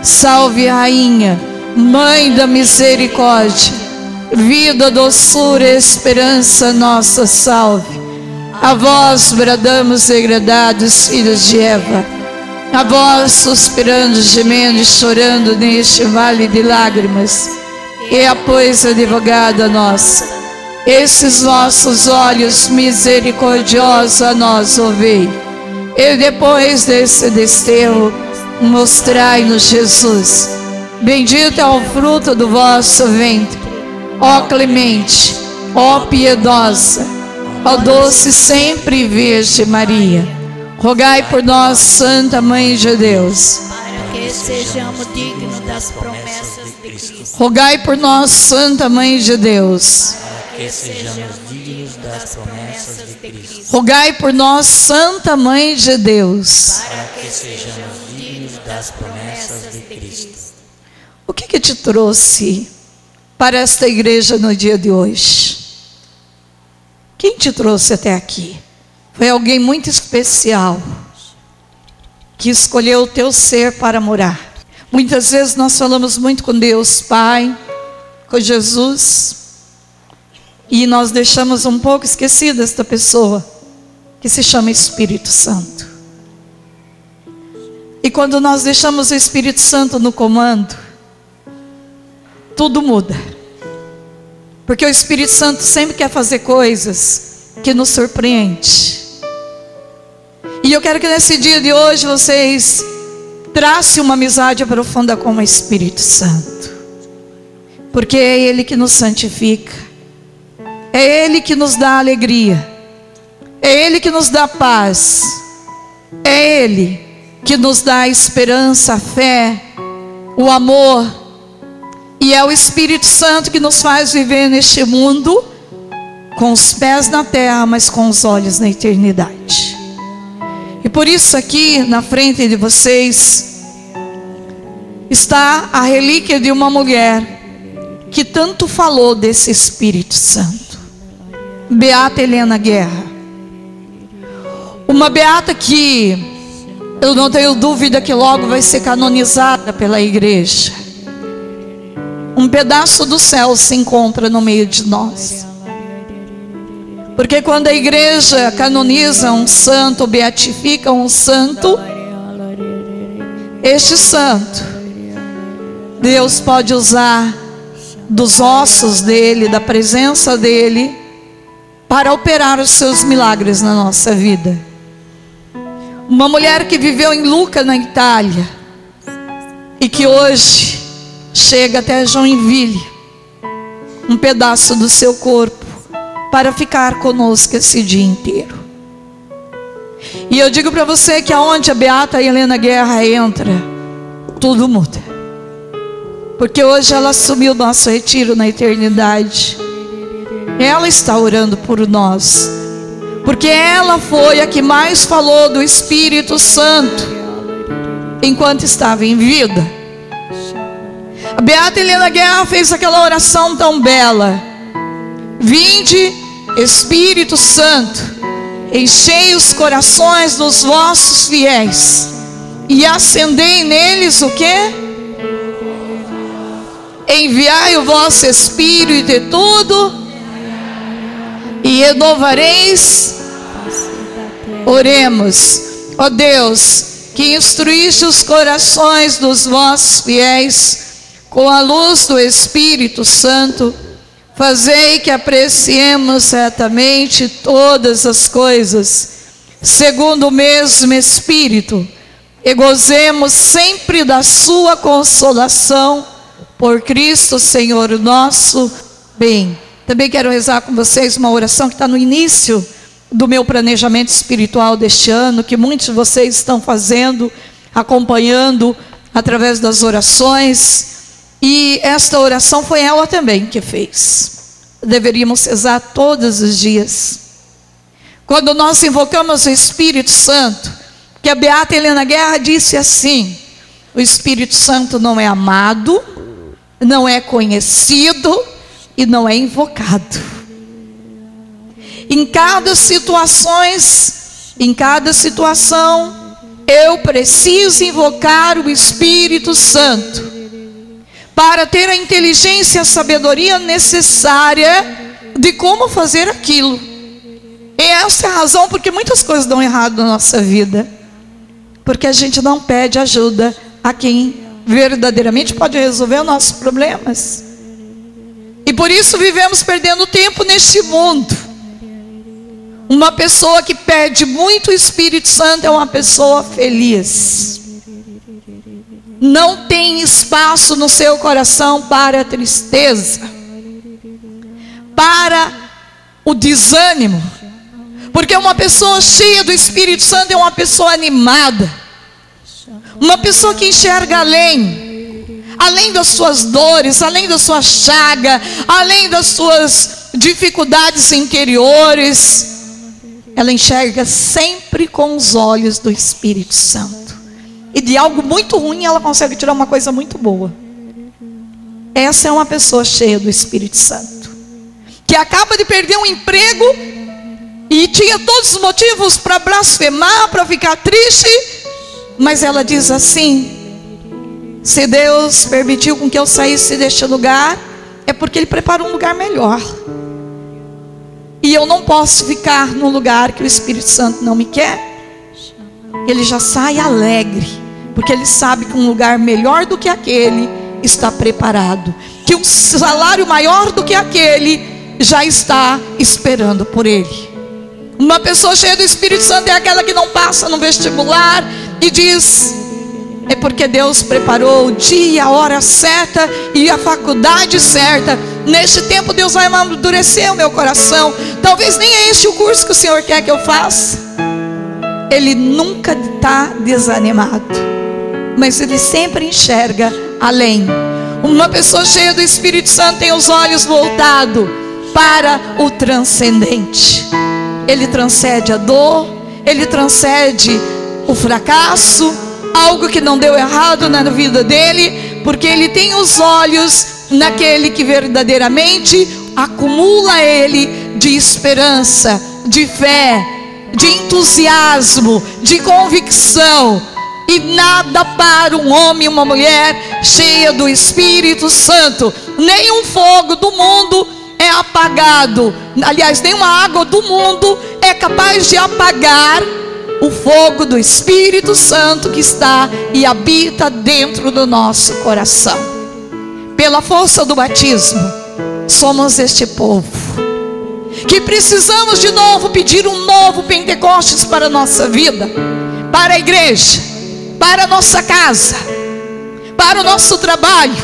Salve, Rainha, Mãe da Misericórdia, vida, doçura, esperança nossa, salve. A vós bradamos degradados, filhos de Eva, a vós suspirando, gemendo e chorando neste vale de lágrimas. E a pois, advogada nossa, esses vossos olhos misericordiosos a nós ouvei. E depois desse desterro, mostrai-nos Jesus. Bendito é o fruto do vosso ventre, ó clemente, ó piedosa, ó doce sempre Virgem Maria. Rogai por nós, Santa Mãe de Deus, para que sejamos dignos das promessas de Cristo. Rogai por nós, Santa Mãe de Deus, Para que sejamos dignos das promessas de Cristo. rogai por nós, Santa Mãe de Deus. Para que sejamos dignos das promessas de Cristo. O que te trouxe para esta igreja no dia de hoje? Quem te trouxe até aqui? Foi alguém muito especial que escolheu o teu ser para morar. Muitas vezes nós falamos muito com Deus Pai, com Jesus, e nós deixamos um pouco esquecida esta pessoa que se chama Espírito Santo. E quando nós deixamos o Espírito Santo no comando, tudo muda. Porque o Espírito Santo sempre quer fazer coisas que nos surpreendem. E eu quero que nesse dia de hoje vocês tracem uma amizade profunda com o Espírito Santo. Porque é Ele que nos santifica. É Ele que nos dá alegria. É Ele que nos dá paz. É Ele que nos dá a esperança, a fé, o amor. E é o Espírito Santo que nos faz viver neste mundo com os pés na terra, mas com os olhos na eternidade. E por isso aqui na frente de vocês está a relíquia de uma mulher que tanto falou desse Espírito Santo. Beata Helena Guerra. Uma beata que eu não tenho dúvida que logo vai ser canonizada pela igreja. Um pedaço do céu se encontra no meio de nós. Porque quando a igreja canoniza um santo, beatifica um santo, este santo, Deus pode usar dos ossos dele, da presença dele, para operar os seus milagres na nossa vida. Uma mulher que viveu em Lucca, na Itália, e que hoje chega até Joinville, um pedaço do seu corpo, para ficar conosco esse dia inteiro. E eu digo para você que aonde a Beata Helena Guerra entra, tudo muda. Porque hoje ela assumiu o nosso retiro na eternidade. Ela está orando por nós. Porque ela foi a que mais falou do Espírito Santo enquanto estava em vida. A Beata Helena Guerra fez aquela oração tão bela: vinde, Espírito Santo, enchei os corações dos vossos fiéis e acendei neles o quê? Enviai o vosso Espírito e tudo, e renovareis. Oremos. Ó Deus, que instruíste os corações dos vossos fiéis com a luz do Espírito Santo, fazei que apreciemos certamente todas as coisas, segundo o mesmo Espírito, e gozemos sempre da sua consolação, por Cristo Senhor nosso. Bem, também quero rezar com vocês uma oração que está no início do meu planejamento espiritual deste ano, que muitos de vocês estão fazendo, acompanhando através das orações. E esta oração foi ela também que fez. Deveríamos rezar todos os dias. Quando nós invocamos o Espírito Santo, que a Beata Helena Guerra disse assim: o Espírito Santo não é amado, não é conhecido e não é invocado. Em cada situação, Eu preciso invocar o Espírito Santo para ter a inteligência e a sabedoria necessária de como fazer aquilo. E essa é a razão porque muitas coisas dão errado na nossa vida, porque a gente não pede ajuda a quem verdadeiramente pode resolver os nossos problemas. E por isso vivemos perdendo tempo neste mundo. Uma pessoa que pede muito o Espírito Santo é uma pessoa feliz. Não tem espaço no seu coração para a tristeza, para o desânimo. Porque uma pessoa cheia do Espírito Santo é uma pessoa animada. Uma pessoa que enxerga além das suas dores, além da sua chaga, além das suas dificuldades interiores. Ela enxerga sempre com os olhos do Espírito Santo. E de algo muito ruim ela consegue tirar uma coisa muito boa. Essa é uma pessoa cheia do Espírito Santo, que acaba de perder um emprego e tinha todos os motivos para blasfemar, para ficar triste. Mas ela diz assim: se Deus permitiu com que eu saísse deste lugar, é porque Ele preparou um lugar melhor. E eu não posso ficar num lugar que o Espírito Santo não me quer. Ele já sai alegre, porque ele sabe que um lugar melhor do que aquele está preparado, que um salário maior do que aquele já está esperando por ele. Uma pessoa cheia do Espírito Santo é aquela que não passa no vestibular e diz: é porque Deus preparou o dia, a hora certa e a faculdade certa. Neste tempo Deus vai amadurecer o meu coração. Talvez nem é este o curso que o Senhor quer que eu faça. Ele nunca está desanimado, mas ele sempre enxerga além. Uma pessoa cheia do Espírito Santo tem os olhos voltados para o transcendente. Ele transcende a dor, ele transcende o fracasso, algo que não deu errado na vida dele, porque ele tem os olhos naquele que verdadeiramente acumula ele de esperança, de fé, de entusiasmo, de convicção. E nada para um homem e uma mulher cheia do Espírito Santo, nenhum fogo do mundo é apagado. Aliás, nenhuma água do mundo é capaz de apagar o fogo do Espírito Santo que está e habita dentro do nosso coração. Pela força do batismo, somos este povo que precisamos de novo pedir um novo Pentecostes para a nossa vida, para a igreja, para a nossa casa, para o nosso trabalho.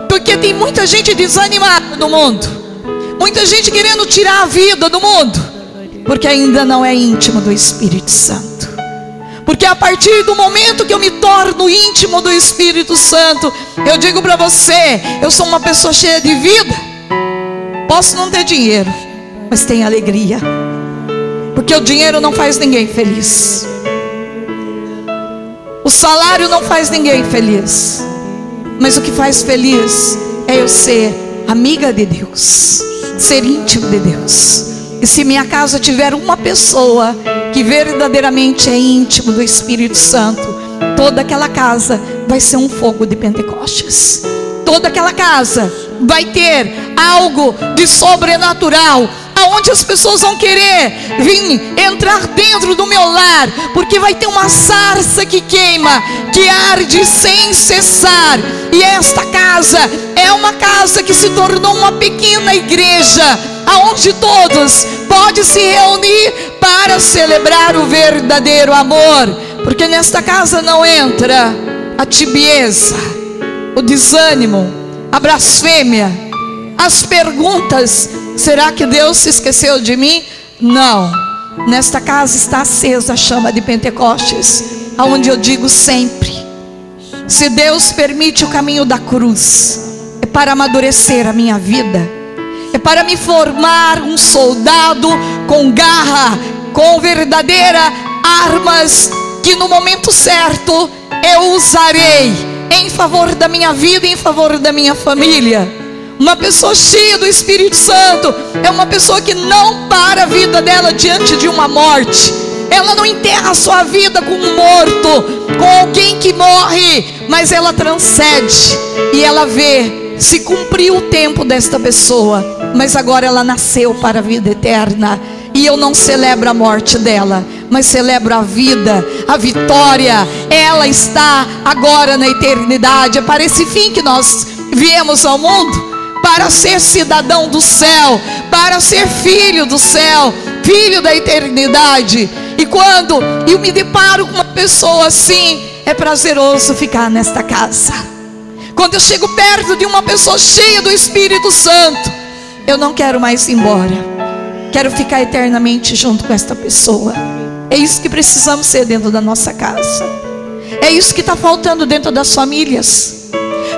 Porque tem muita gente desanimada no mundo, muita gente querendo tirar a vida do mundo, porque ainda não é íntimo do Espírito Santo. Porque a partir do momento que eu me torno íntimo do Espírito Santo, eu digo para você, eu sou uma pessoa cheia de vida. Posso não ter dinheiro, mas tenho alegria, porque o dinheiro não faz ninguém feliz, o salário não faz ninguém feliz, mas o que faz feliz é eu ser amiga de Deus, ser íntimo de Deus. E se minha casa tiver uma pessoa que verdadeiramente é íntimo do Espírito Santo, toda aquela casa vai ser um fogo de Pentecostes. Toda aquela casa vai ter algo de sobrenatural, aonde as pessoas vão querer vir entrar dentro do meu lar, porque vai ter uma sarça que queima, que arde sem cessar. E esta casa é uma casa que se tornou uma pequena igreja, aonde todos podem se reunir para celebrar o verdadeiro amor. Porque nesta casa não entra a tibieza, o desânimo, a blasfêmia, as perguntas: será que Deus se esqueceu de mim? Não. Nesta casa está acesa a chama de Pentecostes, aonde eu digo sempre: se Deus permite o caminho da cruz, é para amadurecer a minha vida, é para me formar um soldado com garra, com verdadeira armas, que no momento certo eu usarei em favor da minha vida e em favor da minha família. Uma pessoa cheia do Espírito Santo é uma pessoa que não para a vida dela diante de uma morte. Ela não enterra a sua vida com um morto, com alguém que morre, mas ela transcende e ela vê se cumpriu o tempo desta pessoa, mas agora ela nasceu para a vida eterna. E eu não celebro a morte dela, mas celebro a vida, a vitória. Ela está agora na eternidade. É para esse fim que nós viemos ao mundo, para ser cidadão do céu, para ser filho do céu, filho da eternidade. E quando eu me deparo com uma pessoa assim, é prazeroso ficar nesta casa. Quando eu chego perto de uma pessoa cheia do Espírito Santo, eu não quero mais ir embora. Quero ficar eternamente junto com esta pessoa. É isso que precisamos ser dentro da nossa casa. É isso que está faltando dentro das famílias.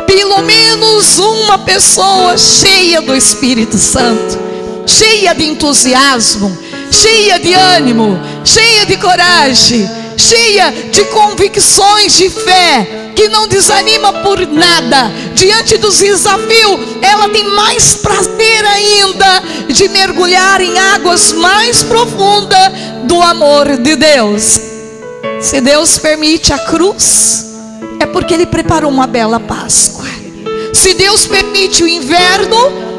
Pelo menos uma pessoa cheia do Espírito Santo, cheia de entusiasmo, cheia de ânimo, cheia de coragem, cheia de convicções de fé, que não desanima por nada. Diante dos desafios, ela tem mais prazer ainda de mergulhar em águas mais profundas do amor de Deus. Se Deus permite a cruz, é porque Ele preparou uma bela Páscoa. Se Deus permite o inverno,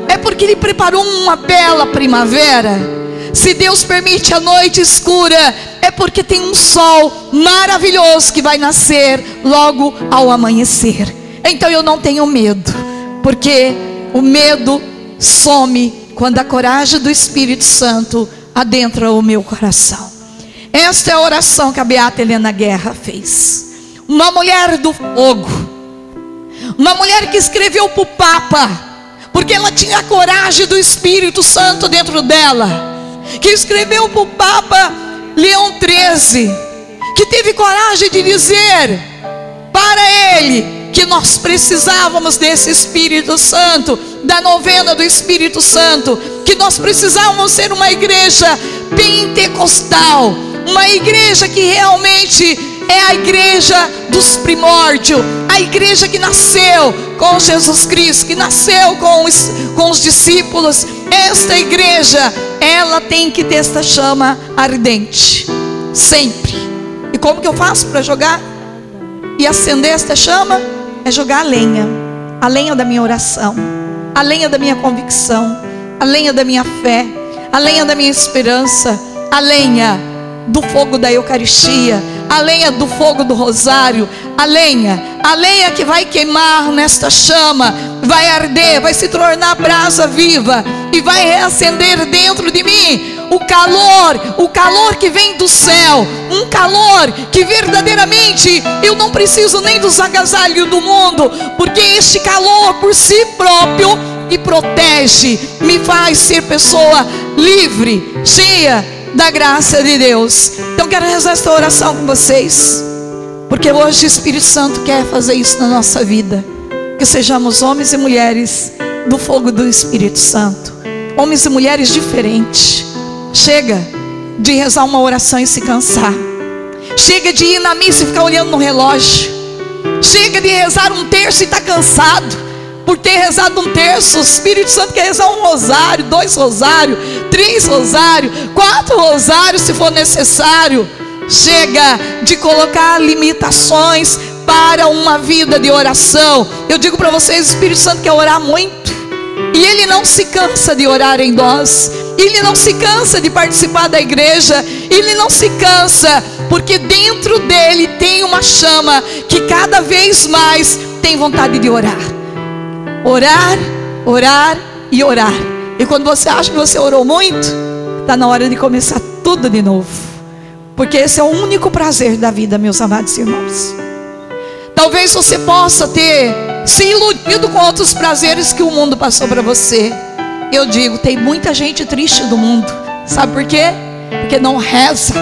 é porque Ele preparou uma bela primavera. Se Deus permite a noite escura, é porque tem um sol maravilhoso que vai nascer logo ao amanhecer. Então eu não tenho medo, porque o medo some quando a coragem do Espírito Santo adentra o meu coração. Esta é a oração que a beata Helena Guerra fez. Uma mulher do fogo, uma mulher que escreveu para o Papa, porque ela tinha a coragem do Espírito Santo dentro dela, que escreveu para o Papa Leão XIII, que teve coragem de dizer para ele que nós precisávamos desse Espírito Santo, da novena do Espírito Santo, que nós precisávamos ser uma igreja pentecostal, uma igreja que realmente é a igreja dos primórdios, a igreja que nasceu com Jesus Cristo, que nasceu com os discípulos. Esta igreja, ela tem que ter esta chama ardente, sempre. E como que eu faço para jogar e acender esta chama? É jogar a lenha da minha oração, a lenha da minha convicção, a lenha da minha fé, a lenha da minha esperança, a lenha do fogo da Eucaristia, a lenha do fogo do rosário, a lenha que vai queimar nesta chama, vai arder, vai se tornar brasa viva e vai reacender dentro de mim o calor que vem do céu, um calor que verdadeiramente eu não preciso nem dos agasalhos do mundo, porque este calor por si próprio me protege, me faz ser pessoa livre, cheia da graça de Deus. Então quero rezar esta oração com vocês, porque hoje o Espírito Santo quer fazer isso na nossa vida, que sejamos homens e mulheres do fogo do Espírito Santo, homens e mulheres diferentes. Chega de rezar uma oração e se cansar, chega de ir na missa e ficar olhando no relógio, chega de rezar um terço e estar cansado por ter rezado um terço. O Espírito Santo quer rezar um rosário, 2 rosários, 3 rosários, 4 rosários se for necessário. Chega de colocar limitações para uma vida de oração. Eu digo para vocês, o Espírito Santo quer orar muito, e Ele não se cansa de orar em nós, Ele não se cansa de participar da igreja, Ele não se cansa, porque dentro dele tem uma chama que cada vez mais tem vontade de orar. Orar, orar e orar. E quando você acha que você orou muito, está na hora de começar tudo de novo, porque esse é o único prazer da vida, meus amados irmãos. Talvez você possa ter se iludido com outros prazeres que o mundo passou para você. Eu digo, tem muita gente triste do mundo. Sabe por quê? Porque não reza.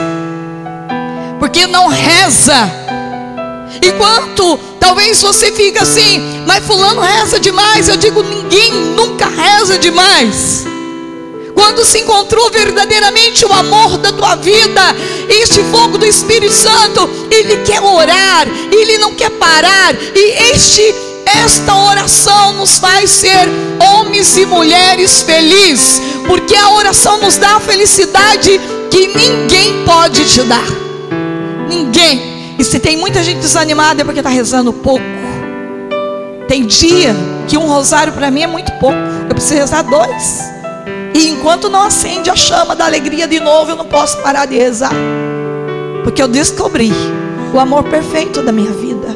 Porque não reza. Enquanto talvez você fica assim, mas fulano reza demais. Eu digo, ninguém nunca reza demais. Quando se encontrou verdadeiramente o amor da tua vida, este fogo do Espírito Santo, Ele quer orar, Ele não quer parar. E esta oração nos faz ser homens e mulheres felizes, porque a oração nos dá a felicidade que ninguém pode te dar. Ninguém. E se tem muita gente desanimada é porque está rezando pouco. Tem dia que um rosário para mim é muito pouco. Eu preciso rezar 2. E enquanto não acende a chama da alegria de novo, eu não posso parar de rezar. Porque eu descobri o amor perfeito da minha vida,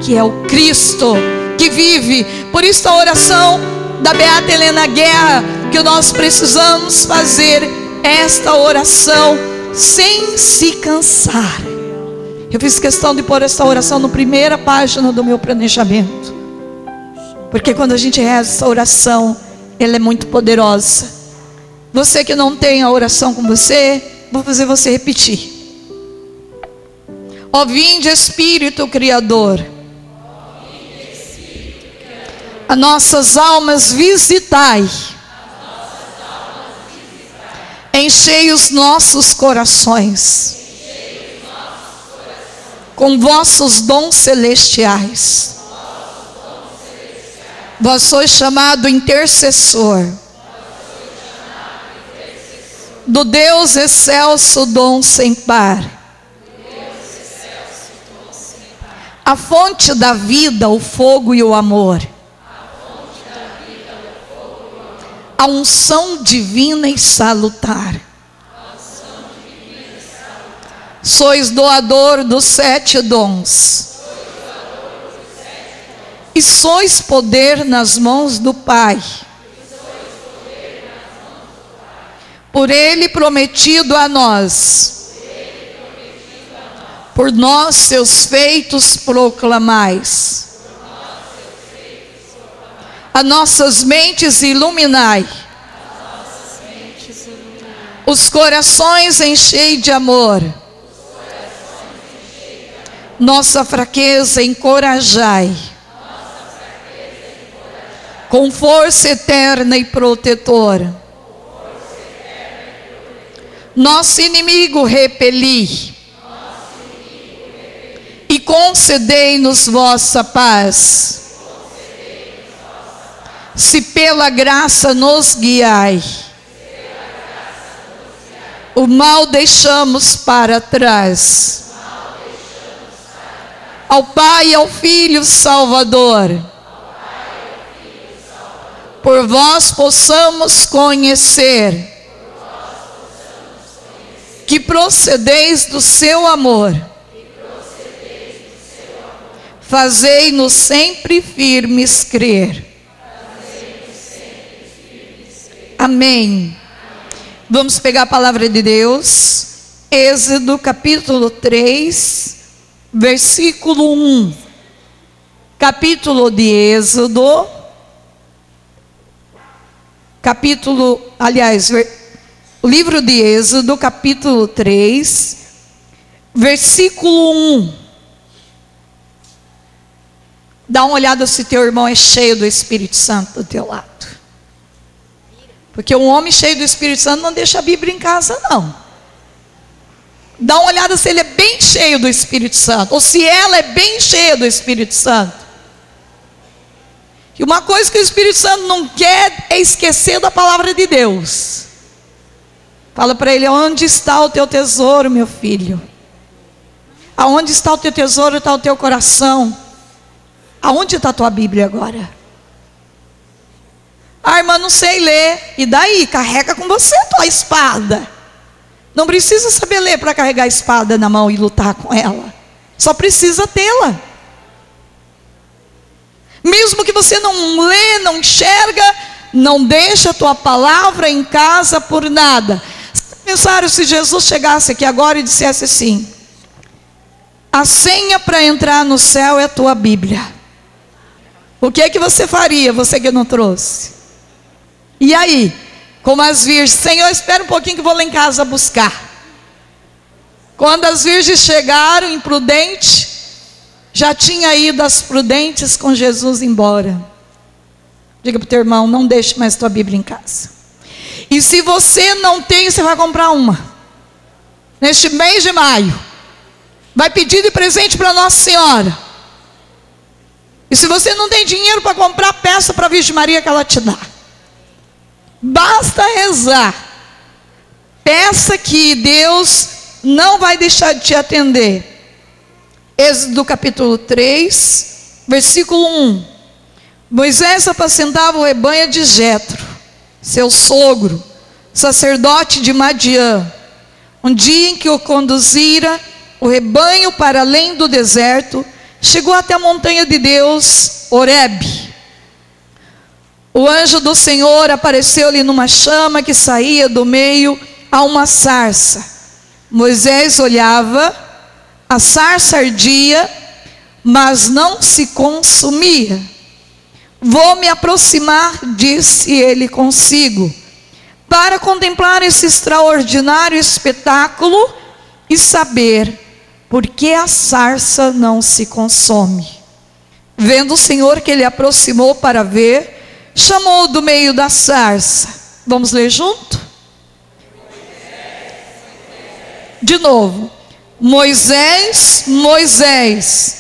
que é o Cristo que vive. Por isso a oração da Beata Helena Guerra, que nós precisamos fazer esta oração sem se cansar. Eu fiz questão de pôr esta oração na primeira página do meu planejamento, porque quando a gente reza essa oração, ela é muito poderosa. Você que não tem a oração com você, vou fazer você repetir. Ó vinde Espírito Criador, as nossas almas visitai, enchei os nossos corações com vossos dons celestiais. Vós sois chamado intercessor do Deus excelso, dom sem par, a fonte da vida, o fogo e o amor, a unção divina e salutar. Sois doador dos 7 dons, e sois poder nas mãos do Pai, por Ele prometido a nós, por nós seus feitos proclamais. As nossas mentes iluminai, os corações enchei de amor, nossa fraqueza encorajai, com força eterna e protetora. Nosso inimigo repeli, e concedei-nos vossa paz. Se pela graça nos guiai, o mal deixamos para trás. Ao Pai e ao Filho Salvador, por vós possamos conhecer que procedeis do seu amor. Fazei-nos sempre firmes crer. Amém. Vamos pegar a palavra de Deus, Êxodo capítulo 3, versículo 1. Capítulo de Êxodo, o livro de Êxodo, capítulo 3, versículo 1. Dá uma olhada se teu irmão é cheio do Espírito Santo do teu lado. Porque um homem cheio do Espírito Santo não deixa a Bíblia em casa, não. Dá uma olhada se ele é bem cheio do Espírito Santo, ou se ela é bem cheia do Espírito Santo. E uma coisa que o Espírito Santo não quer é esquecer da palavra de Deus. Fala para ele: onde está o teu tesouro, meu filho? Aonde está o teu tesouro, está o teu coração. Aonde está a tua Bíblia agora? Ah, irmã, não sei ler. E daí? Carrega com você a tua espada. Não precisa saber ler para carregar a espada na mão e lutar com ela. Só precisa tê-la. Mesmo que você não lê, não enxerga, não deixa a tua palavra em casa por nada. Pensaram se Jesus chegasse aqui agora e dissesse assim: a senha para entrar no céu é a tua Bíblia. O que é que você faria, você que não trouxe? E aí, como as virgens: Senhor, espera um pouquinho que eu vou lá em casa buscar. Quando as virgens chegaram, imprudente, já tinha ido as prudentes com Jesus embora. Diga para o teu irmão: não deixe mais tua Bíblia em casa. E se você não tem, você vai comprar uma. Neste mês de maio, vai pedir de presente para Nossa Senhora. E se você não tem dinheiro para comprar, peça para a Virgem Maria que ela te dá. Basta rezar. Peça que Deus não vai deixar de te atender. Êxodo capítulo 3, versículo 1. Moisés apacentava o rebanho de Jetro, seu sogro, sacerdote de Madiã. Um dia em que o conduzira o rebanho para além do deserto, chegou até a montanha de Deus, Horebe. O anjo do Senhor apareceu-lhe numa chama que saía do meio a uma sarça. Moisés olhava, a sarça ardia, mas não se consumia. Vou me aproximar, disse ele consigo, para contemplar esse extraordinário espetáculo e saber por que a sarça não se consome. Vendo o Senhor que ele aproximou para ver, chamou do meio da sarça. Vamos ler junto? De novo. Moisés, Moisés,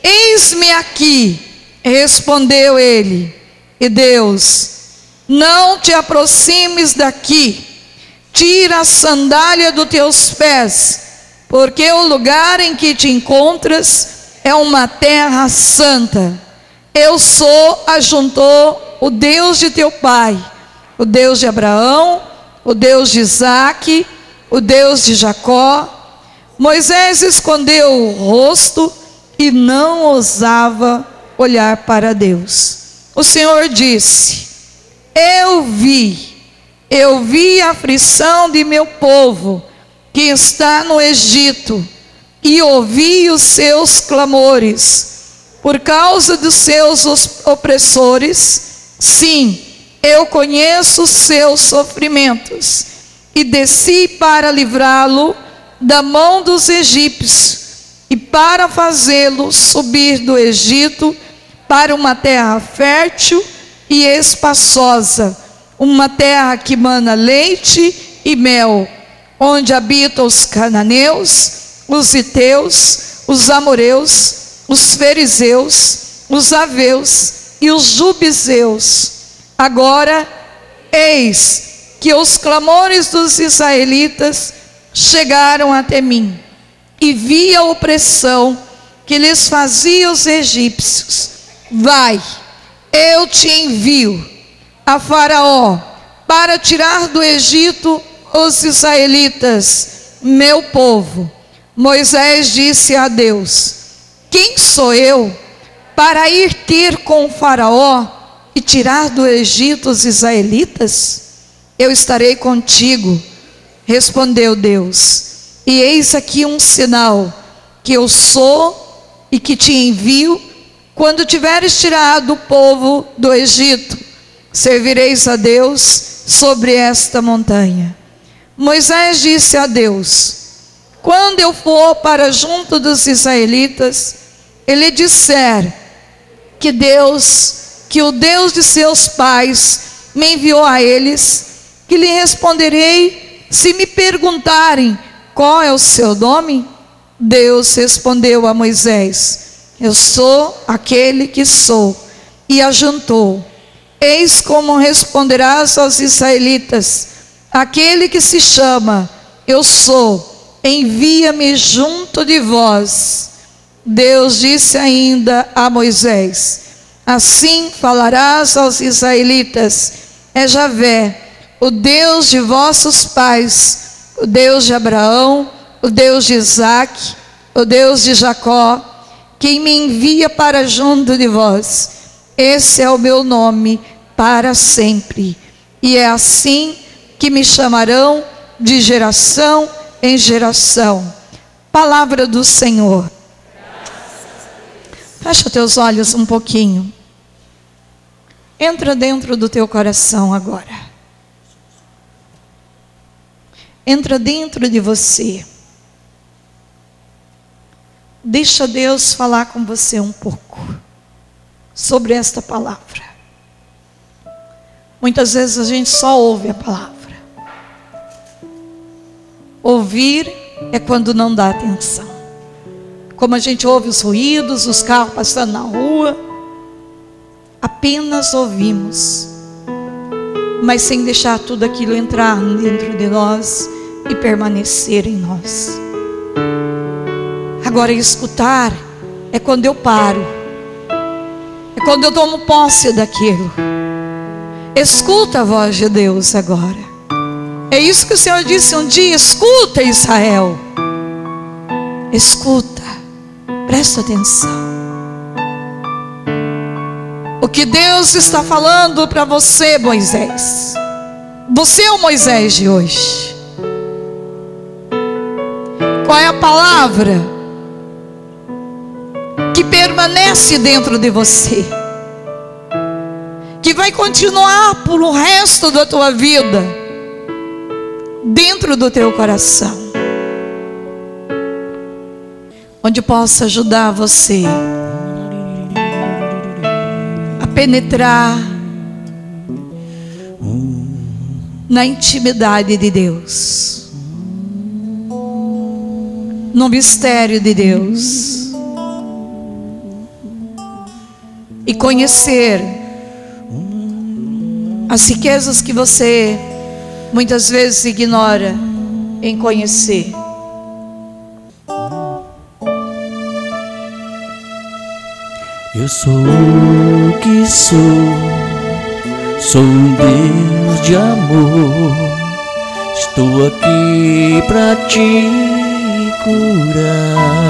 eis-me aqui, respondeu ele. E Deus: não te aproximes daqui, tira a sandália dos teus pés, porque o lugar em que te encontras é uma terra santa. Eu sou, ajuntou, o Deus de teu pai, o Deus de Abraão, o Deus de Isaque, o Deus de Jacó. Moisés escondeu o rosto e não ousava olhar para Deus. O Senhor disse: eu vi a aflição de meu povo que está no Egito, e ouvi os seus clamores por causa dos seus opressores. Sim, eu conheço os seus sofrimentos, e desci para livrá-lo da mão dos egípcios, e para fazê-lo subir do Egito para uma terra fértil e espaçosa, uma terra que mana leite e mel, onde habitam os cananeus, os heteus, os amoreus, os fariseus, os aveus e os jubizeus. Agora, eis que os clamores dos israelitas chegaram até mim, e vi a opressão que lhes fazia os egípcios. Vai, eu te envio a Faraó para tirar do Egito os israelitas, meu povo. Moisés disse a Deus: quem sou eu para ir ter com o Faraó e tirar do Egito os israelitas? Eu estarei contigo, respondeu Deus, e eis aqui um sinal, que eu sou e que te envio. Quando tiveres tirado o povo do Egito, servireis a Deus sobre esta montanha. Moisés disse a Deus: quando eu for para junto dos israelitas, ele disser que o Deus de seus pais me enviou a eles, que lhe responderei se me perguntarem qual é o seu nome? Deus respondeu a Moisés: eu sou aquele que sou. E ajuntou: eis como responderás aos israelitas: aquele que se chama eu sou, envia-me junto de vós. Deus disse ainda a Moisés: assim falarás aos israelitas: é Javé, o Deus de vossos pais, o Deus de Abraão, o Deus de Isaque, o Deus de Jacó, quem me envia para junto de vós. Esse é o meu nome para sempre, e é assim que me chamarão de geração em geração. Palavra do Senhor. Fecha teus olhos um pouquinho. Entra dentro do teu coração agora. Entra dentro de você. Deixa Deus falar com você um pouco sobre esta palavra. Muitas vezes a gente só ouve a palavra. Ouvir é quando não dá atenção. Como a gente ouve os ruídos, os carros passando na rua, apenas ouvimos, mas sem deixar tudo aquilo entrar dentro de nós, e permanecer em nós. Agora, escutar é quando eu paro, é quando eu tomo posse daquilo. Escuta a voz de Deus agora. É isso que o Senhor disse um dia: escuta, Israel. Escuta, presta atenção. O que Deus está falando para você, Moisés. Você é o Moisés de hoje. Qual é a palavra que permanece dentro de você, que vai continuar por o resto da tua vida dentro do teu coração, onde possa ajudar você a penetrar na intimidade de Deus, no mistério de Deus, e conhecer as riquezas que você muitas vezes ignora em conhecer. Eu sou o que sou um Deus de amor. Estou aqui pra te curar.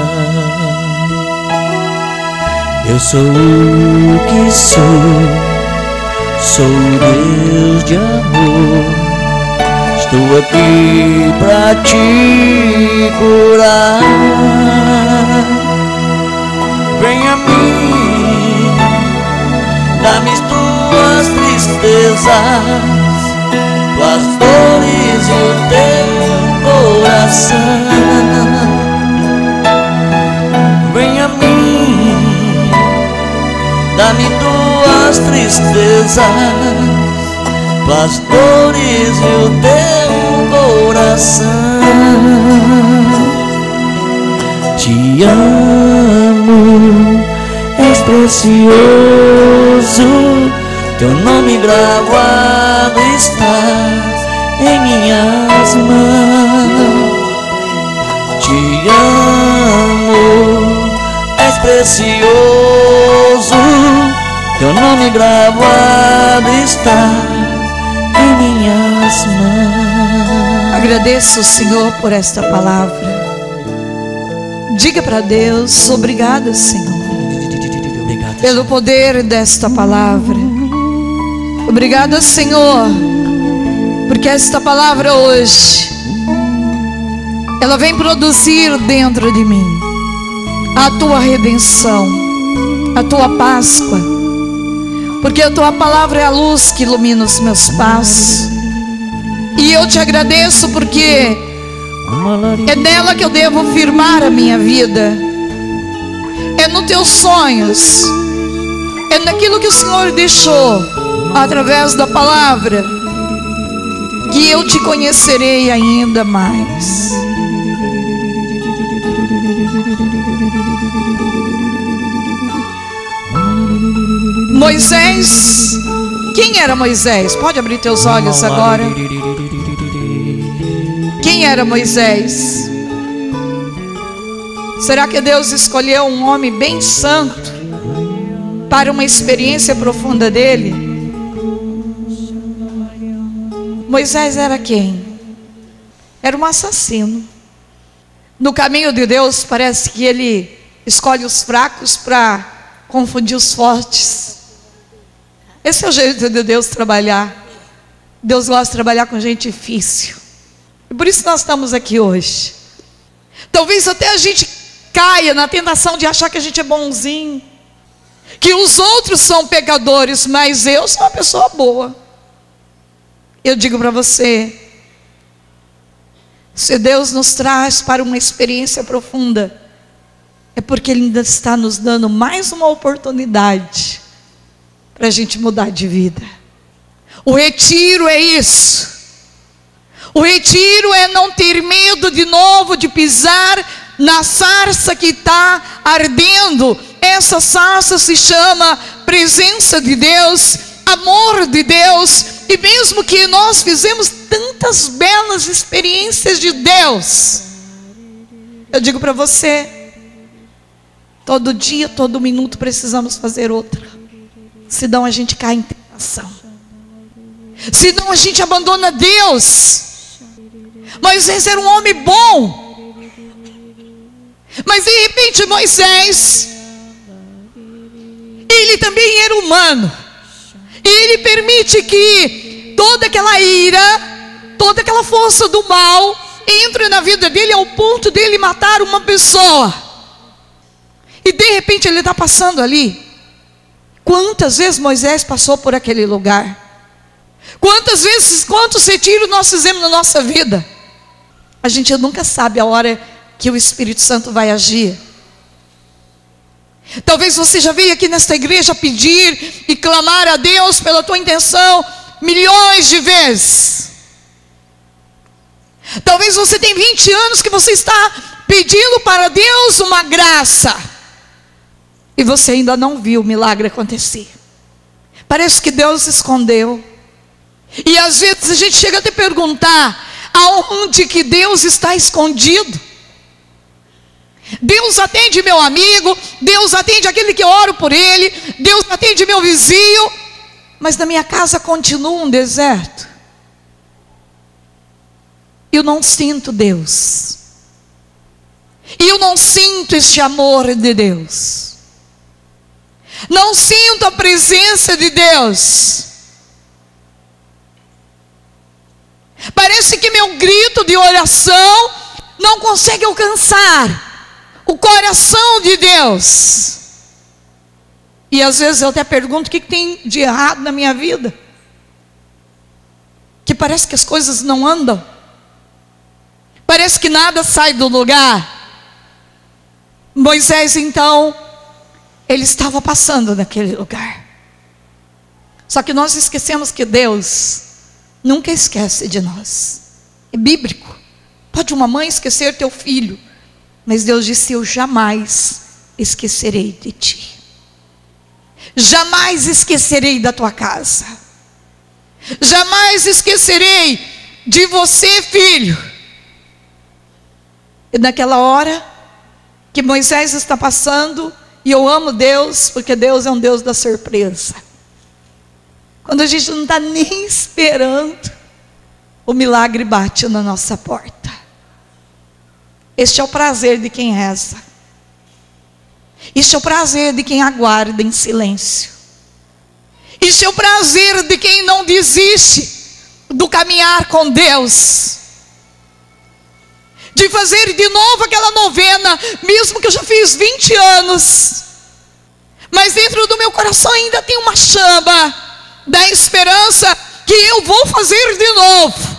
Eu sou o que sou um Deus de amor. Estou aqui pra te curar. Vem a mim, dá-me as tuas tristezas, tuas dores e o teu coração. Vem a mim, dá-me tuas tristezas, tuas dores e o teu coração. Te amo, és precioso, teu nome gravado está em minhas mãos. Te amo, és precioso, teu nome gravado está em minhas mãos. Agradeço, Senhor, por esta palavra. Diga para Deus: obrigada, Senhor, pelo poder desta palavra. Obrigada, Senhor, porque esta palavra hoje, ela vem produzir dentro de mim a tua redenção, a tua Páscoa, porque a tua palavra é a luz que ilumina os meus passos. E eu te agradeço porque é nela que eu devo firmar a minha vida. É nos teus sonhos, é naquilo que o Senhor deixou através da palavra, que eu te conhecerei ainda mais. Moisés, quem era Moisés? Pode abrir teus olhos agora. Quem era Moisés? Será que Deus escolheu um homem bem santo para uma experiência profunda dele? Moisés era quem? Era um assassino. No caminho de Deus, parece que ele escolhe os fracos para confundir os fortes. Esse é o jeito de Deus trabalhar. Deus gosta de trabalhar com gente difícil. E por isso nós estamos aqui hoje. Talvez até a gente caia na tentação de achar que a gente é bonzinho, que os outros são pecadores, mas eu sou uma pessoa boa. Eu digo para você, se Deus nos traz para uma experiência profunda, é porque Ele ainda está nos dando mais uma oportunidade para a gente mudar de vida. O retiro é isso. O retiro é não ter medo de novo de pisar na sarça que está ardendo. Essa sarça se chama presença de Deus, amor de Deus, E mesmo que nós fizemos tantas belas experiências de Deus, eu digo para você, todo dia, todo minuto precisamos fazer outra. Senão a gente cai em tentação. Senão a gente abandona Deus. Moisés era um homem bom. Mas de repente Moisés, ele também era humano. E ele permite que toda aquela ira, toda aquela força do mal entre na vida dele ao ponto dele matar uma pessoa. E de repente ele está passando ali. Quantas vezes Moisés passou por aquele lugar? Quantas vezes, quantos retiros nós fizemos na nossa vida? A gente nunca sabe a hora que o Espírito Santo vai agir. Talvez você já veio aqui nesta igreja pedir e clamar a Deus pela tua intenção milhões de vezes. Talvez você tenha 20 anos que você está pedindo para Deus uma graça. E você ainda não viu o milagre acontecer. Parece que Deus escondeu. E às vezes a gente chega a te perguntar, aonde que Deus está escondido? Deus atende meu amigo, Deus atende aquele que eu oro por ele, Deus atende meu vizinho, mas na minha casa continua um deserto. Eu não sinto Deus. E eu não sinto este amor de Deus. Não sinto a presença de Deus. Parece que meu grito de oração não consegue alcançar o coração de Deus. E às vezes eu até pergunto: o que tem de errado na minha vida? Que parece que as coisas não andam. Parece que nada sai do lugar. Moisés então, ele estava passando naquele lugar. Só que nós esquecemos que Deus nunca esquece de nós. É bíblico. Pode uma mãe esquecer teu filho, mas Deus disse: eu jamais esquecerei de ti. Jamais esquecerei da tua casa. Jamais esquecerei de você, filho. E naquela hora que Moisés está passando, e eu amo Deus, porque Deus é um Deus da surpresa. Quando a gente não está nem esperando, o milagre bate na nossa porta. Este é o prazer de quem reza. Este é o prazer de quem aguarda em silêncio. Este é o prazer de quem não desiste do caminhar com Deus. De fazer de novo aquela novena, mesmo que eu já fiz 20 anos. Mas dentro do meu coração ainda tem uma chama da esperança que eu vou fazer de novo.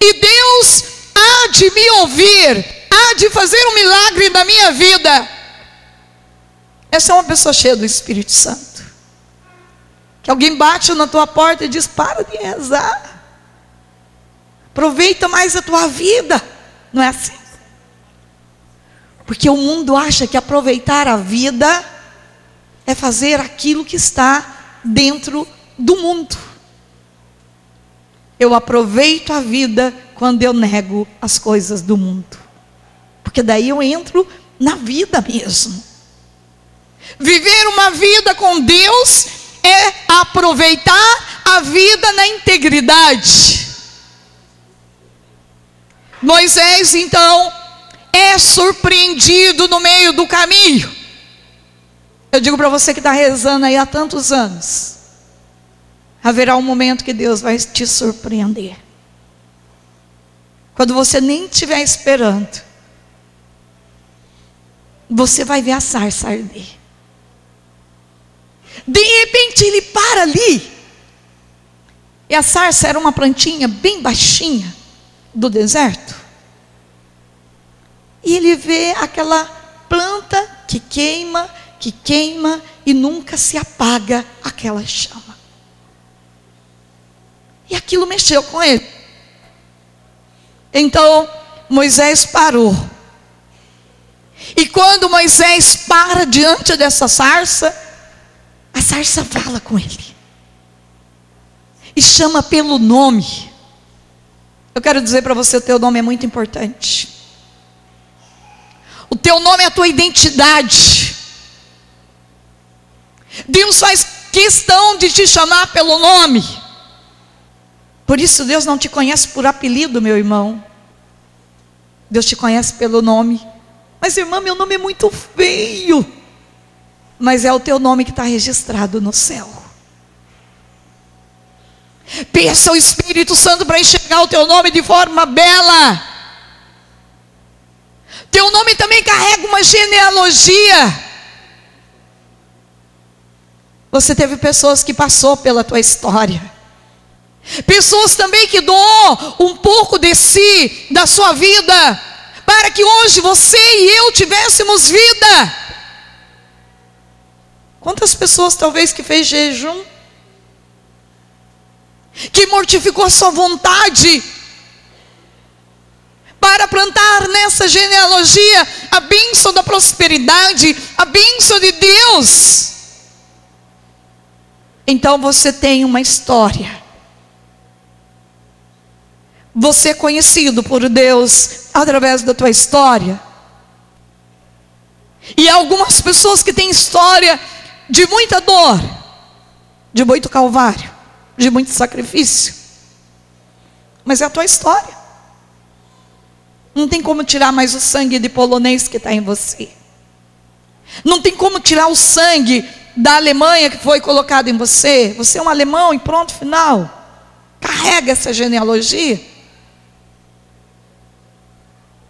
E Deus há de me ouvir, há de fazer um milagre na minha vida. Essa é uma pessoa cheia do Espírito Santo. Que alguém bate na tua porta e diz: para de rezar. Aproveita mais a tua vida. Não é assim? Porque o mundo acha que aproveitar a vida é fazer aquilo que está dentro do mundo. Eu aproveito a vida quando eu nego as coisas do mundo. Porque daí eu entro na vida mesmo. Viver uma vida com Deus é aproveitar a vida na integridade. Moisés então é surpreendido no meio do caminho. Eu digo para você que está rezando aí há tantos anos, haverá um momento que Deus vai te surpreender. Quando você nem estiver esperando, você vai ver a sarça arder. De repente ele para ali. E a sarça era uma plantinha bem baixinha do deserto. E ele vê aquela planta que queima e nunca se apaga aquela chama. E aquilo mexeu com ele. Então Moisés parou. E quando Moisés para diante dessa sarça, a sarça fala com ele. e chama pelo nome. Eu quero dizer para você, o teu nome é muito importante. O teu nome é a tua identidade. Deus faz questão de te chamar pelo nome. Por isso Deus não te conhece por apelido, meu irmão. Deus te conhece pelo nome. Mas irmã, meu nome é muito feio. Mas é o teu nome que está registrado no céu. Peça ao Espírito Santo para enxergar o teu nome de forma bela. Teu nome também carrega uma genealogia. Você teve pessoas que passou pela tua história. Pessoas também que doou um pouco de si, da sua vida, para que hoje você e eu tivéssemos vida. Quantas pessoas talvez que fez jejum, que mortificou a sua vontade, para plantar nessa genealogia a bênção da prosperidade, a bênção de Deus. Então você tem uma história. Você é conhecido por Deus através da tua história. E há algumas pessoas que têm história de muita dor, de muito calvário, de muito sacrifício. Mas é a tua história. Não tem como tirar mais o sangue de polonês que está em você. Não tem como tirar o sangue da Alemanha que foi colocado em você. Você é um alemão e pronto, final. Carrega essa genealogia.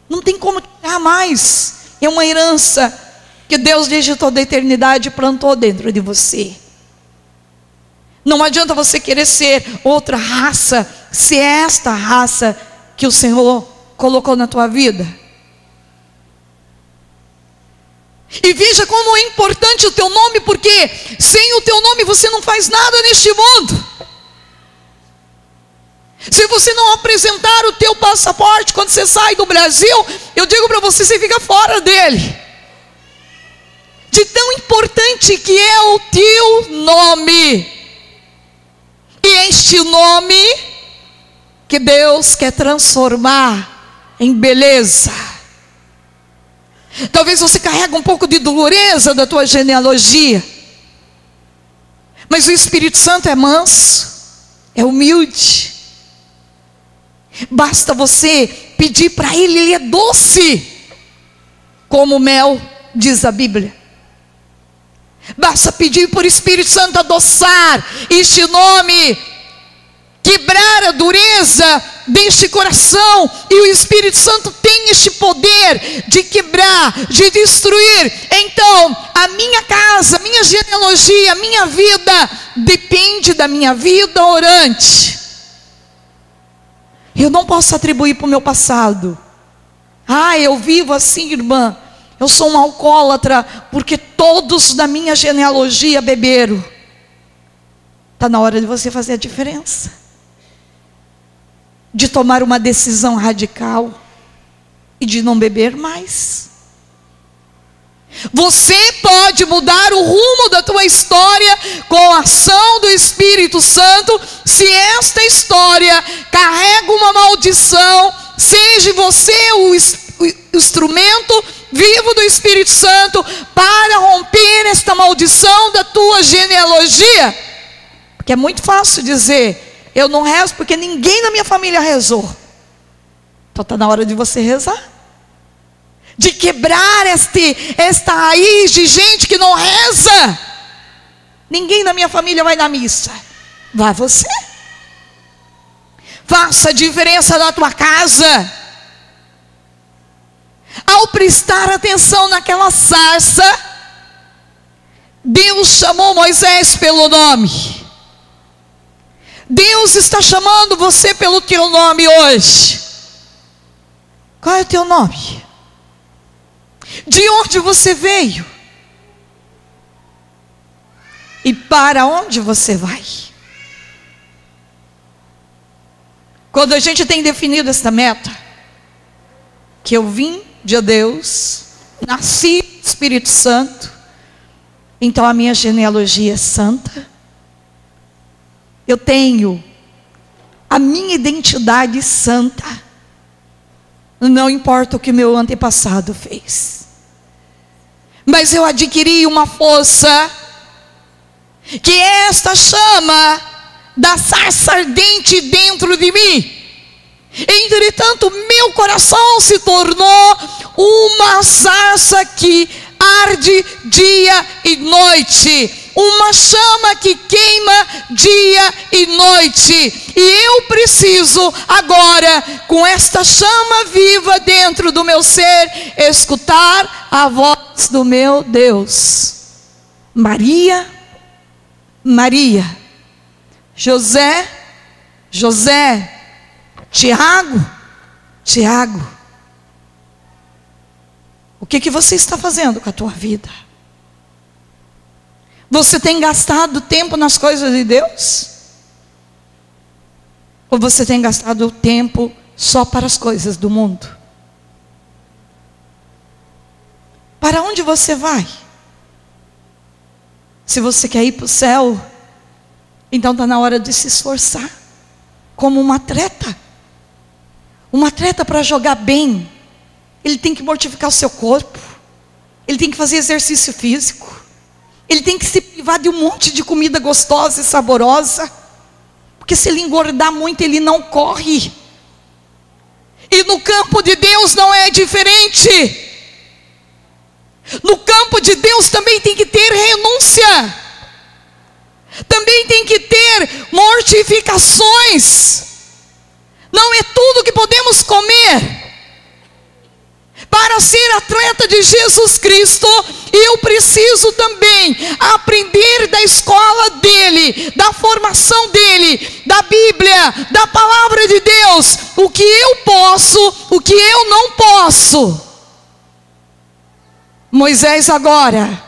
Não tem como tirar mais. É uma herança que Deus desde toda a eternidade plantou dentro de você. Não adianta você querer ser outra raça, se é esta raça que o Senhor colocou na tua vida. E veja como é importante o teu nome, porque sem o teu nome você não faz nada neste mundo. Se você não apresentar o teu passaporte quando você sai do Brasil, eu digo para você, você fica fora dele. De tão importante que é o teu nome. E é este nome que Deus quer transformar em beleza. Talvez você carregue um pouco de dureza da tua genealogia. Mas o Espírito Santo é manso, é humilde. Basta você pedir para Ele é doce, como mel, diz a Bíblia. Basta pedir por Espírito Santo adoçar este nome, quebrar a dureza deste coração. E o Espírito Santo tem este poder de quebrar, de destruir. Então, a minha casa, a minha genealogia, a minha vida, depende da minha vida orante. Eu não posso atribuir para o meu passado. Eu vivo assim, irmã. Eu sou um alcoólatra porque todos da minha genealogia beberam. Está na hora de você fazer a diferença. De tomar uma decisão radical e de não beber mais. Você pode mudar o rumo da tua história com a ação do Espírito Santo, se esta história carrega uma maldição. Seja você o instrumento vivo do Espírito Santo para romper esta maldição da tua genealogia. Porque é muito fácil dizer, eu não rezo porque ninguém na minha família rezou. Então está na hora de você rezar. De quebrar esta raiz de gente que não reza. Ninguém na minha família vai na missa. Vai você. Faça a diferença na tua casa. Ao prestar atenção naquela sarça, Deus chamou Moisés pelo nome. Deus está chamando você pelo teu nome hoje. Qual é o teu nome? De onde você veio? E para onde você vai? Quando a gente tem definido esta meta, que eu vim de Deus, nasci do Espírito Santo, então a minha genealogia é santa. Eu tenho a minha identidade santa. Não importa o que meu antepassado fez, mas eu adquiri uma força, que é esta chama da sarça ardente dentro de mim. Entretanto, meu coração se tornou uma sarça que arde dia e noite, uma chama que queima dia e noite. E eu preciso agora, com esta chama viva dentro do meu ser, escutar a voz do meu Deus. Maria, Maria, José, José, Tiago, Tiago, o que você está fazendo com a tua vida? Você tem gastado tempo nas coisas de Deus? Ou você tem gastado tempo só para as coisas do mundo? Para onde você vai? Se você quer ir para o céu, então está na hora de se esforçar, como um atleta. Um atleta, para jogar bem, ele tem que mortificar o seu corpo, ele tem que fazer exercício físico, ele tem que se privar de um monte de comida gostosa e saborosa, porque se ele engordar muito, ele não corre. E no campo de Deus não é diferente. No campo de Deus também tem que ter renúncia, também tem que ter mortificações. Não é tudo que podemos comer. Para ser atleta de Jesus Cristo, eu preciso também aprender da escola dele, da formação dele, da Bíblia, da palavra de Deus, o que eu posso, o que eu não posso. Moisés agora,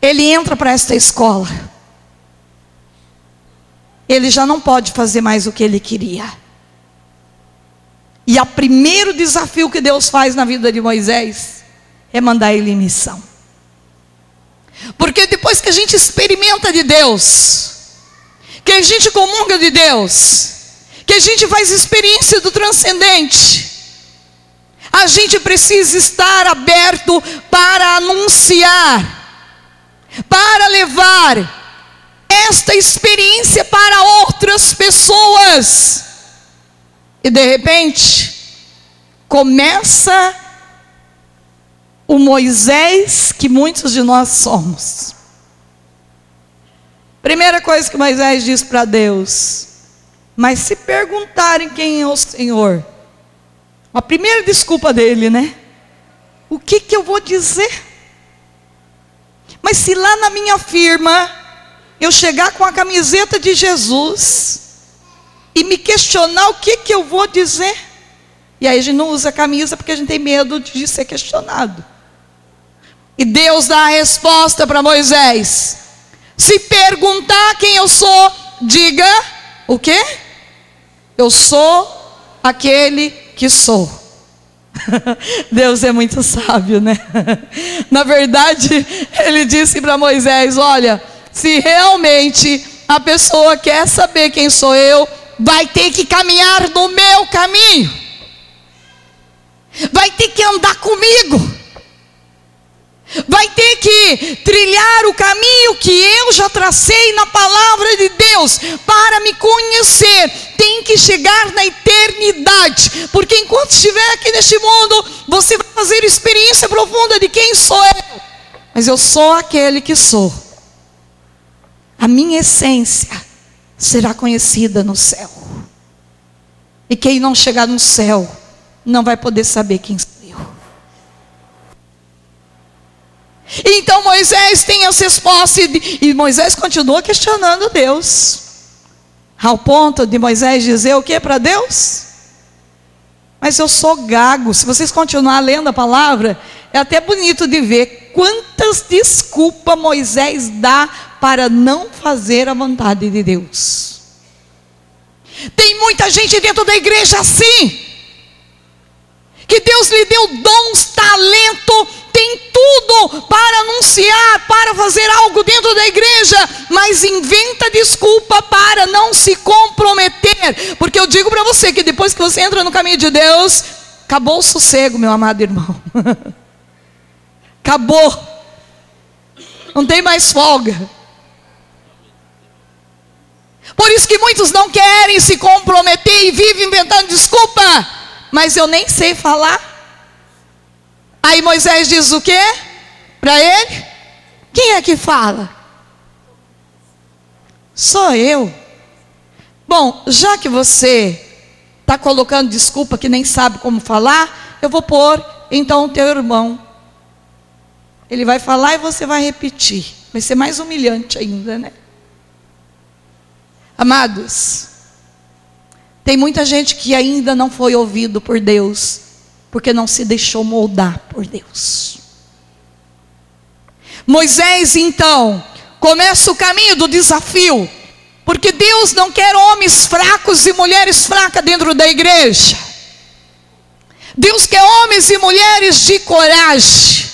ele entra para esta escola. Ele já não pode fazer mais o que ele queria. E o primeiro desafio que Deus faz na vida de Moisés é mandar ele em missão. Porque depois que a gente experimenta de Deus, que a gente comunga de Deus, que a gente faz experiência do transcendente, a gente precisa estar aberto para anunciar, para levar esta experiência para outras pessoas. E de repente, começa o Moisés que muitos de nós somos. Primeira coisa que Moisés diz para Deus: mas se perguntarem quem é o Senhor, a primeira desculpa dele, né? O que eu vou dizer? Mas se lá na minha firma eu chegar com a camiseta de Jesus e me questionar, o que eu vou dizer? E aí a gente não usa camisa porque a gente tem medo de ser questionado. E Deus dá a resposta para Moisés: se perguntar quem eu sou, diga o quê? Eu sou aquele que sou. Deus é muito sábio, né? Na verdade, ele disse para Moisés: olha, se realmente a pessoa quer saber quem sou eu, vai ter que caminhar no meu caminho, vai ter que andar comigo, vai ter que trilhar o caminho que eu já tracei na palavra de Deus. Para me conhecer, tem que chegar na eternidade, porque enquanto estiver aqui neste mundo, você vai fazer experiência profunda de quem sou eu. Mas eu sou aquele que sou. A minha essência será conhecida no céu. E quem não chegar no céu não vai poder saber quem sou eu. Então Moisés tem essa resposta, e Moisés continua questionando Deus, ao ponto de Moisés dizer o que para Deus? Mas eu sou gago. Se vocês continuarem lendo a palavra, é até bonito de ver quantas desculpas Moisés dá para não fazer a vontade de Deus. Tem muita gente dentro da igreja assim, que Deus lhe deu dons, talento, tem tudo para anunciar, para fazer algo dentro da igreja, mas inventa desculpa para não se comprometer. Porque eu digo para você que depois que você entra no caminho de Deus, acabou o sossego, meu amado irmão. Acabou. Não tem mais folga. Por isso que muitos não querem se comprometer e vivem inventando desculpa. Mas eu nem sei falar. Aí Moisés diz o quê? Para ele? Quem é que fala? Sou eu. Bom, já que você está colocando desculpa que nem sabe como falar, eu vou pôr então o teu irmão. Ele vai falar e você vai repetir. Vai ser mais humilhante ainda, né? Amados, tem muita gente que ainda não foi ouvido por Deus, porque não se deixou moldar por Deus. Moisés então começa o caminho do desafio, porque Deus não quer homens fracos e mulheres fracas dentro da igreja. Deus quer homens e mulheres de coragem.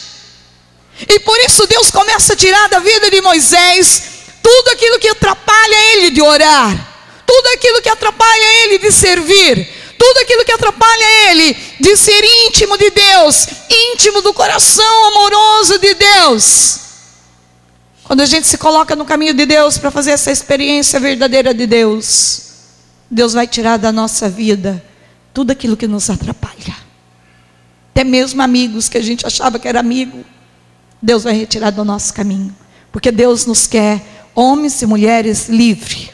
E por isso Deus começa a tirar da vida de Moisés tudo aquilo que atrapalha ele de orar, tudo aquilo que atrapalha ele de servir, tudo aquilo que atrapalha ele de ser íntimo de Deus, íntimo do coração amoroso de Deus. Quando a gente se coloca no caminho de Deus para fazer essa experiência verdadeira de Deus, Deus vai tirar da nossa vida tudo aquilo que nos atrapalha. Até mesmo amigos que a gente achava que era amigo, Deus vai retirar do nosso caminho. Porque Deus nos quer homens e mulheres livres.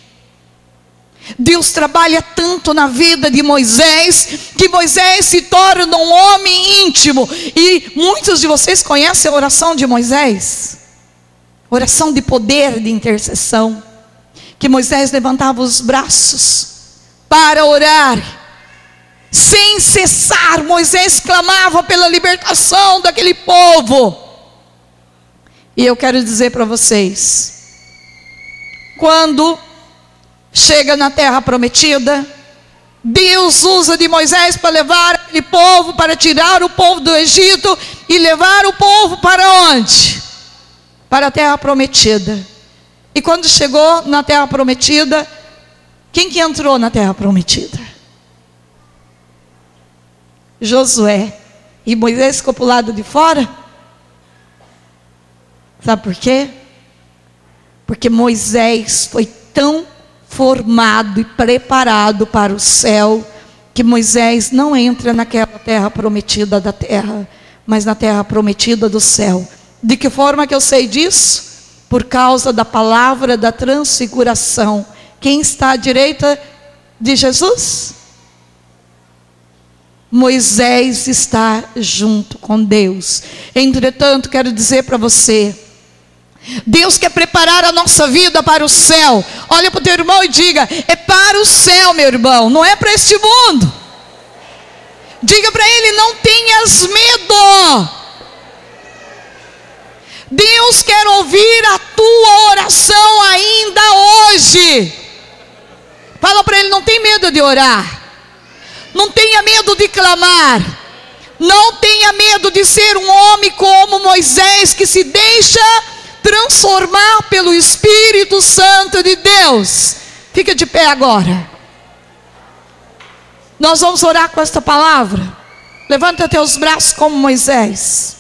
Deus trabalha tanto na vida de Moisés, que Moisés se torna um homem íntimo. E muitos de vocês conhecem a oração de Moisés? Oração de poder, de intercessão. Que Moisés levantava os braços para orar. Sem cessar, Moisés clamava pela libertação daquele povo. E eu quero dizer para vocês, quando chega na terra prometida, Deus usa de Moisés para levar aquele povo, para tirar o povo do Egito e levar o povo para onde? Para a terra prometida. E quando chegou na terra prometida, quem que entrou na terra prometida? Josué. E Moisés ficou para o lado de fora? Sabe por quê? Porque Moisés foi tão formado e preparado para o céu, que Moisés não entra naquela terra prometida da terra, mas na terra prometida do céu. De que forma que eu sei disso? Por causa da palavra da transfiguração. Quem está à direita de Jesus? Moisés está junto com Deus. Entretanto, quero dizer para você, Deus quer preparar a nossa vida para o céu. Olha para o teu irmão e diga: é para o céu, meu irmão, não é para este mundo. Diga para ele: não tenhas medo. Deus quer ouvir a tua oração ainda hoje. Fala para ele: não tem medo de orar, não tenha medo de clamar, não tenha medo de ser um homem como Moisés, que se deixa transformar pelo Espírito Santo de Deus. Fica de pé agora. Nós vamos orar com esta palavra. Levanta teus braços como Moisés.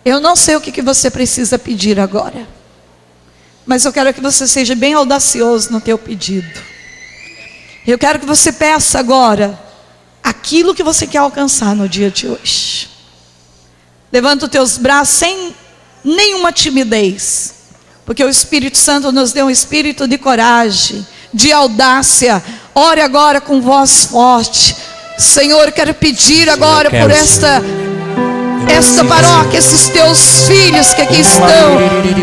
Eu não sei o que você precisa pedir agora, mas eu quero que você seja bem audacioso no teu pedido. Eu quero que você peça agora aquilo que você quer alcançar no dia de hoje. Levanta os teus braços sem nenhuma timidez, porque o Espírito Santo nos deu um espírito de coragem, de audácia. Ore agora com voz forte. Senhor, quero pedir agora por esta paróquia, esses teus filhos que aqui estão.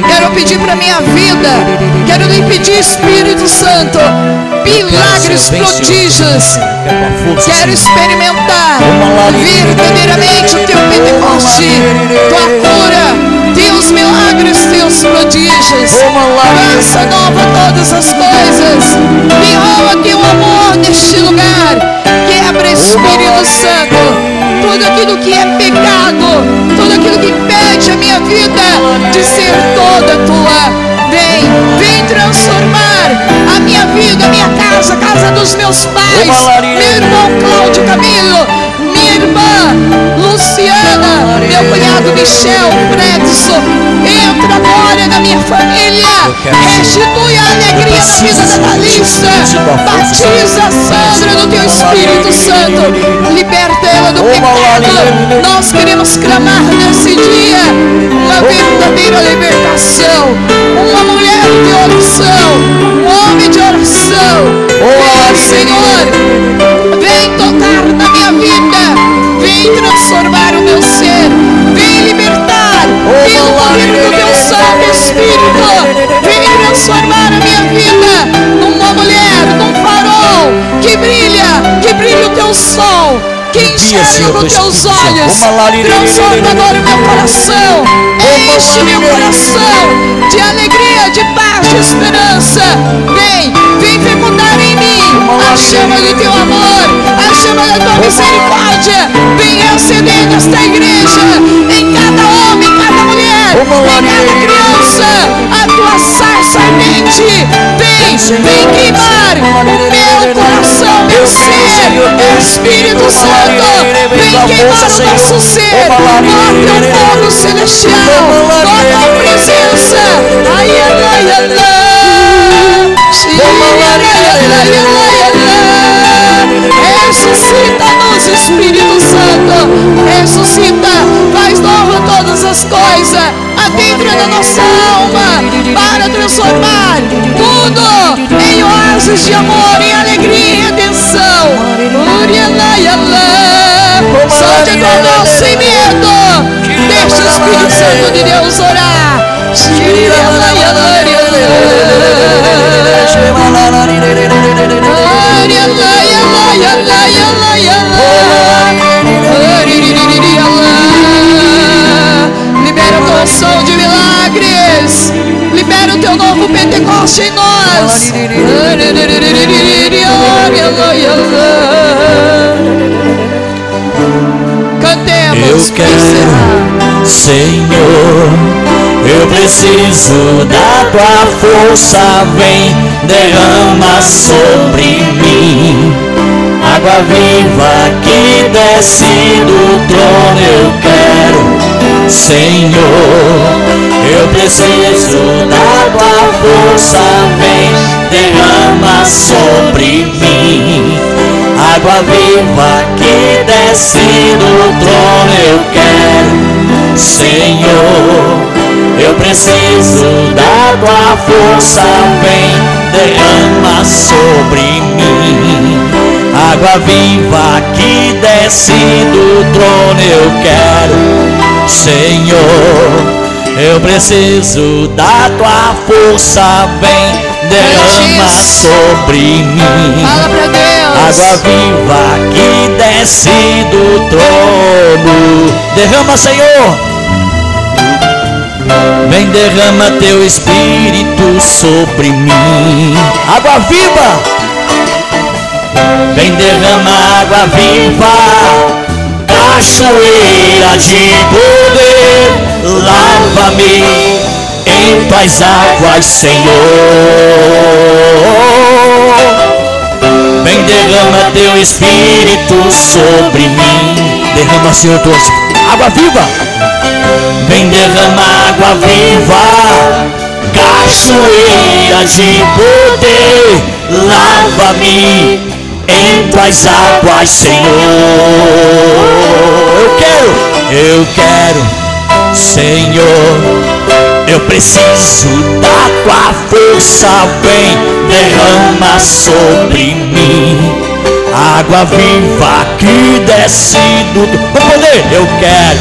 Quero pedir para a minha vida, quero lhe pedir, Espírito Santo, milagres, prodígios. Quero experimentar verdadeiramente o teu Pentecoste, tua cura, teus milagres, teus prodígios. Graça nova todas as coisas. Derrama teu amor neste lugar. Quebra, Espírito Santo. Tu tudo aquilo que é pecado, tudo aquilo que impede a minha vida de ser toda tua. Vem transformar a minha vida, a minha casa, a casa dos meus pais, meu irmão Cláudio Camilo, minha irmã Luciana, meu cunhado Michel, Fredson. Entra agora na minha família, restitui a alegria na vida da Thalissa, batiza a Sandra no teu Espírito Santo, liberta ela do pecado. Nós queremos clamar nesse dia uma verdadeira libertação, uma mulher de oração, um homem de oração. Vem, Senhor, vem tocar na minha vida, vem transformar o meu ser, vem libertar pelo poder do teu Santo Espírito, vem transformar a minha vida numa mulher, num farol que brilha o teu sol, que enxerga com teus olhos. Transforma agora o meu coração, enche meu coração de alegria, de paz, de esperança. Vem fecundar em mim a chama do teu amor, a chama da tua misericórdia. Vem acender nesta igreja, em cada homem, em cada mulher, em cada criança, a tua sarça ardente. Vem queimar o meu coração, meu ser, Espírito Santo. Vem queimar o nosso ser com o teu fogo celestial, com a tua presença. Ressuscita-nos, Espírito Santo, ressuscita, faz nova todas as coisas, adentra na nossa alma, para transformar tudo em oásis de amor, em alegria e redenção. Solte com nós sem medo, deixa o Espírito Santo de Deus orar. Libera a tua unção de milagres, libera o teu novo Pentecoste em nós. Cantemos. Eu quero, Senhor, eu preciso da tua força, vem, derrama sobre mim. Água viva que desce do trono, eu quero, Senhor, eu preciso da tua força, vem, derrama sobre mim. Água viva que desce do trono, eu quero, Senhor, eu preciso da tua força, vem, derrama sobre mim. Água viva que desce do trono, eu quero, Senhor, eu preciso da tua força, vem, derrama sobre mim. Fala pra Deus. Água viva que desce do trono, derrama, Senhor. Vem, derrama teu Espírito sobre mim. Água viva, vem, derrama água viva, cachoeira de poder, lava-me em tuas águas, Senhor. Vem, derrama teu Espírito sobre mim. Derrama, Senhor, tua água viva. Vem, derrama água viva, cachoeira de poder, lava-me em tuas águas, Senhor. Eu quero, Senhor, eu preciso da tua força, vem, derrama sobre mim. Água viva que desce do poder, eu quero,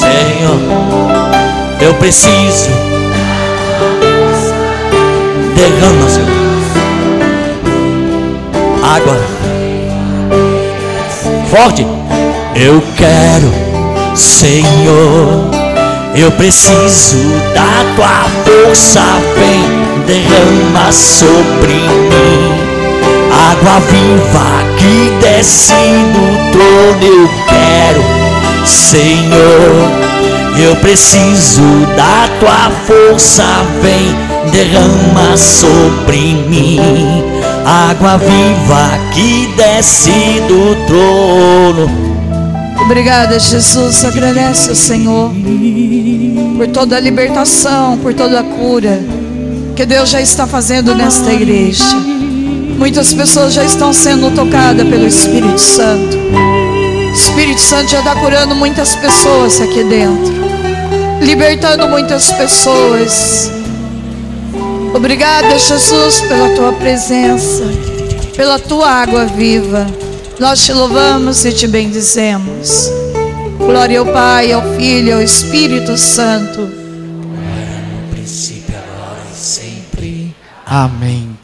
Senhor, eu preciso, derrama, Senhor, água forte, eu quero, Senhor, eu preciso da tua força, vem, derrama sobre mim. água viva que desce do trono. Eu quero, Senhor, eu preciso da tua força. Vem, derrama sobre mim, água viva que desce do trono. Obrigada, Jesus. Agradece ao Senhor por toda a libertação, por toda a cura que Deus já está fazendo nesta igreja. Muitas pessoas já estão sendo tocadas pelo Espírito Santo. O Espírito Santo já está curando muitas pessoas aqui dentro, libertando muitas pessoas. Obrigada, Jesus, pela tua presença, pela tua água viva. Nós te louvamos e te bendizemos. Glória ao Pai, ao Filho e ao Espírito Santo. No princípio, agora e sempre. Amém.